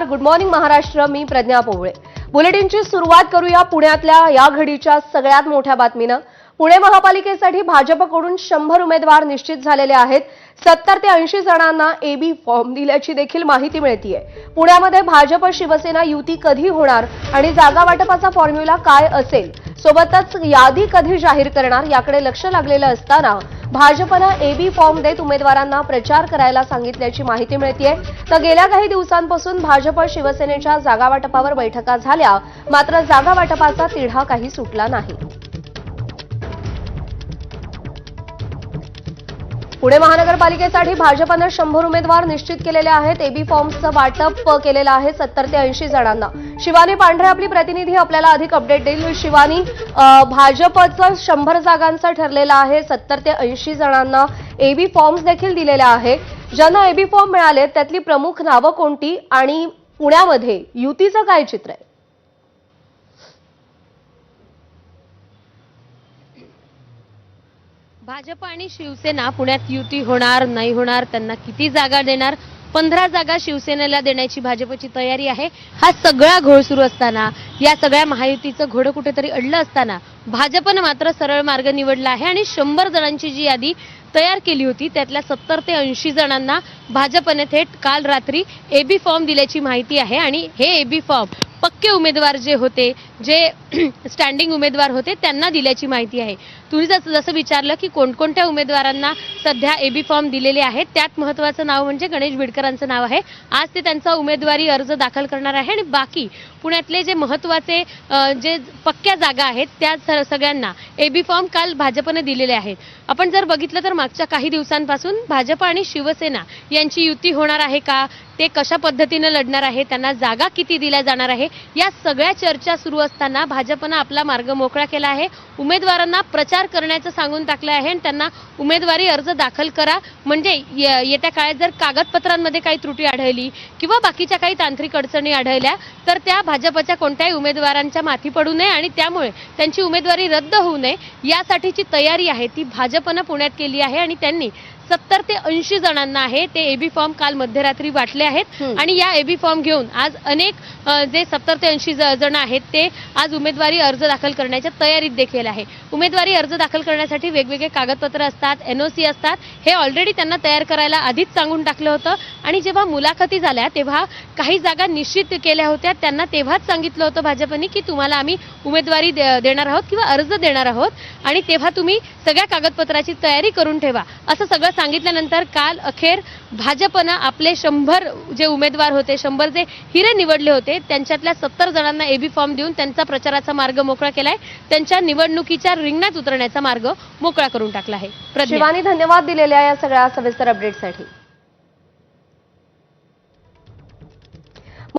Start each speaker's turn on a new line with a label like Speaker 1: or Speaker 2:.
Speaker 1: Good morning Maharashtra. मी प्रज्ञा पोवळे. बुलेटिनची सुरुवात करूया पुण्यातल्या या घडीच्या सगळ्यात मोठ्या बातमीनं. पुणे महापालिकेसाठी भाजपकडून 100 उमेदवार निश्चित झालेले आहेत. 70 ते 80 जणांना एबी फॉर्म दिल्याची देखील माहिती मिळतेय. पुण्यामध्ये भाजप शिवसेना युती कधी होणार आणि जागा वाटपाचा फॉर्म्युला काय असेल, सोबतच यादी कधी जाहीर करणार याकडे लक्ष लागलेलं असताना भाजपनं एबी फॉर्म देत उमेदवारांना प्रचार करायला सांगितल्याची माहिती मिळतेय. तर गेल्या काही दिवसांपासून भाजप शिवसेनेच्या जागा वाटपावर बैठका झाल्या, मात्र जागा वाटपाचा तिढा काही सुटला नाही. पुणे महानगरपालिकेसाठी भाजपनं 100 उमेदवार निश्चित केलेले आहेत. एबी फॉर्मचं वाटप केलेलं आहे 70 ते 80 जणांना. शिवानी पांढरे आपली प्रतिनिधी आपल्याला अधिक अपडेट देईल. शिवानी, भाजपचं 100 जागांचं ठरलेलं आहे. 70 ते 80 जणांना एबी फॉर्म्स देखील दिलेले आहे. ज्यांना एबी फॉर्म मिळाले त्यातली प्रमुख नावं कोणती आणि पुण्यामध्ये युतीचं काय चित्र आहे?
Speaker 2: भाजप आणि शिवसेना पुण्यात युती होणार नाही होणार, त्यांना किती जागा देणार, 15 जागा शिवसेनेला देण्याची भाजपची तयारी आहे. हा सगळा घोळ सुरू असताना, या सगळ्या महायुतीचं घोडं कुठेतरी अडलं असताना भाजपनं मात्र सरळ मार्ग निवडला आहे आणि 100 जणांची जी यादी तयार केली होती त्यातल्या 70 ते 80 जणांना भाजपने थेट काल रात्री एबी फॉर्म दिल्याची माहिती आहे. आणि हे एबी फॉर्म पक्के उमेदवार जे होते, जे स्टँडिंग उमेदवार होते, त्यांना दिल्याची माहिती आहे. तुम्ही जसं विचारलं की कोणकोणत्या उमेदवारांना सध्या एबी फॉर्म दिलेले आहेत, त्यात महत्त्वाचं नाव म्हणजे गणेश बिडकरांचं नाव आहे. आज ते त्यांचा उमेदवारी अर्ज दाखल करणार आहे आणि बाकी पुण्यातले जे महत्त्वाचे जे पक्क्या जागा आहेत त्या सगळ्यांना एबी फॉर्म काल भाजपने दिलेले आहेत. आपण जर बघितलं तर मागच्या काही दिवसांपासून भाजप आणि शिवसेना यांची युती होणार आहे का, ते कशा पद्धतीने लढणार आहे, त्यांना जागा किती दिल्या जाणार आहे, या सगळ्या चर्चा सुरू असताना भाजपनं आपला मार्ग मोकळा केला आहे. उमेदवारांना प्रचार करण्याचं सांगून टाकलं आहे आणि त्यांना उमेदवारी अर्ज दाखल करा, म्हणजे येत्या काळात जर कागदपत्रांमध्ये काही त्रुटी आढळली किंवा बाकीच्या काही तांत्रिक अडचणी आढळल्या तर त्या भाजपच्या कोणत्याही उमेदवारांच्या माथी पडू नये आणि त्यामुळे त्यांची उमेदवारी रद्द होऊ नये यासाठीची तयारी आहे ती भाजपनं पुण्यात केली आहे. आणि त्यांनी 70 ते 80 जणांना आहे ते एबी फॉर्म काल मध्यरात्री वाटले आहेत. आणि या एबी फॉर्म घेऊन आज अनेक जे 70 ते 80 जण आहेत ते आज उमेदवारी अर्ज दाखल करण्याच्या तयारीत देखील आहे. उमेदवारी अर्ज दाखल करण्यासाठी वेगवेगळे कागदपत्र असतात, एनओसी असतात, हे ऑलरेडी त्यांना तयार करायला आधीच सांगून टाकलं होतं. आणि जेव्हा मुलाखती झाल्या तेव्हा काही जागा निश्चित केल्या होत्या, त्यांना तेव्हाच सांगितलं होतं भाजपने की तुम्हाला आम्ही उमेदवारी देणार आहोत किंवा अर्ज देणार आहोत आणि तेव्हा तुम्ही सगळ्या कागदपत्राची तयारी करून ठेवा, असं सगळं सांगितल्यानंतर काल अखेर भाजपनं आपले 100 जे उमेदवार होते, 100 जे हिरे निवडले होते, त्यांच्यातल्या 70 जणांना एबी फॉर्म देऊन त्यांचा प्रचाराचा मार्ग मोकळा केलाय. त्यांच्या निवडणुकीच्या रिंगणात उतरण्याचा मार्ग मोकळा करून टाकला आहे.
Speaker 1: शिवानी, धन्यवाद दिलेल्या या सगळ्या सविस्तर अपडेटसाठी.